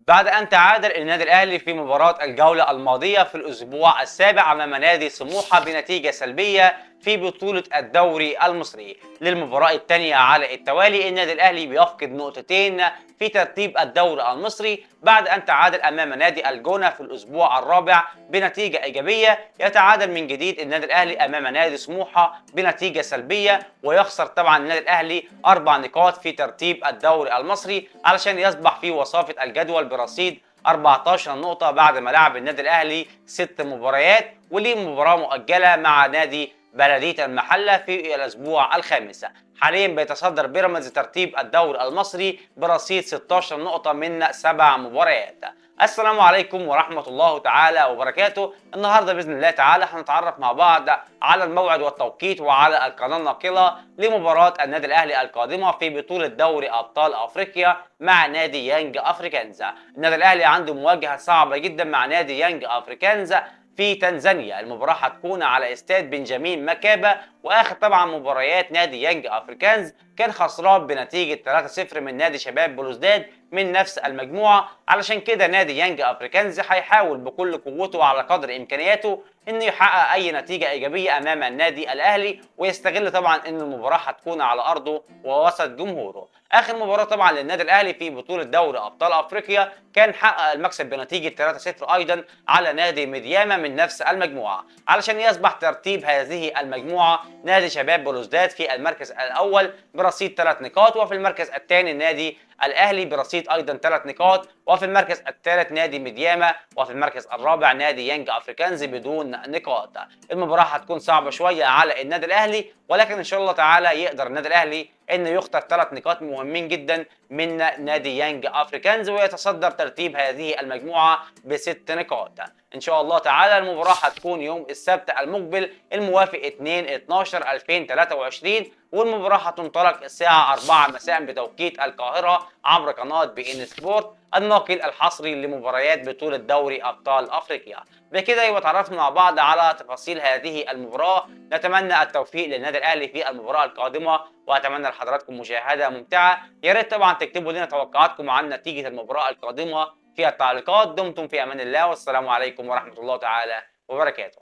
بعد أن تعادل النادي الأهلي في مباراة الجولة الماضية في الأسبوع السابع أمام نادي سموحة بنتيجة سلبية في بطولة الدوري المصري. للمباراة الثانية على التوالي النادي الأهلي بيفقد نقطتين في ترتيب الدوري المصري بعد أن تعادل أمام نادي الجونة في الأسبوع الرابع بنتيجة إيجابية. يتعادل من جديد النادي الأهلي أمام نادي سموحة بنتيجة سلبية، ويخسر طبعا النادي الأهلي 4 نقاط في ترتيب الدوري المصري علشان يصبح في وصافة الجدول برصيد 14 نقطة بعد ما لعب النادي الأهلي 6 مباريات، وليه مباراة مؤجلة مع نادي بلدية المحلة في الأسبوع الخامس. حاليا بيتصدر بيراميدز ترتيب الدوري المصري برصيد 16 نقطة من 7 مباريات. السلام عليكم ورحمة الله تعالى وبركاته. النهاردة بإذن الله تعالى هنتعرف مع بعض على الموعد والتوقيت وعلى القناة الناقلة لمباراة النادي الأهلي القادمة في بطولة دوري أبطال أفريقيا مع نادي يانج أفريكانز. النادي الأهلي عنده مواجهة صعبة جدا مع نادي يانج أفريكانز في تنزانيا. المباراة هتكون على استاد بنجامين مكابا، واخر طبعا مباريات نادي يانج افريكانز كان خسران بنتيجة 3-0 من نادي شباب بلوزداد من نفس المجموعة. علشان كده نادي يانج افريكانز هيحاول بكل قوته وعلى قدر امكانياته انه يحقق اي نتيجة ايجابية امام النادي الاهلي، ويستغل طبعا ان المباراة هتكون على ارضه ووسط جمهوره. اخر مباراة طبعا للنادي الاهلي في بطولة دوري ابطال افريقيا كان حقق المكسب بنتيجة 3-0 ايضا على نادي ميدياما من نفس المجموعة، علشان يصبح ترتيب هذه المجموعة نادي شباب بلوزداد في المركز الاول برصيد 3 نقاط، وفي المركز الثاني النادي الاهلي برصيد ايضا 3 نقاط، وفي المركز الثالث نادي ميدياما، وفي المركز الرابع نادي يانج افريكانز بدون نقاط. المباراة هتكون صعبة شوية على النادي الاهلي، ولكن ان شاء الله تعالى يقدر النادي الاهلي انه يخطر 3 نقاط مهمين جدا من نادي يانج افريكانز ويتصدر ترتيب هذه المجموعة ب6 نقاط. ان شاء الله تعالى المباراة هتكون يوم السبت المقبل الموافق 2/12/2023، والمباراة هتنطلق الساعة 4 مساء بتوقيت القاهرة عبر قناة بي ان سبورت الناقل الحصري لمباريات بطولة دوري أبطال أفريقيا. بكده يبقى اتعرفنا مع بعض على تفاصيل هذه المباراة. نتمنى التوفيق للنادي الأهلي في المباراة القادمة، وأتمنى لحضراتكم مشاهدة ممتعة. يا ريت طبعا تكتبوا لنا توقعاتكم عن نتيجة المباراة القادمة في التعليقات. دمتم في أمان الله، والسلام عليكم ورحمة الله تعالى وبركاته.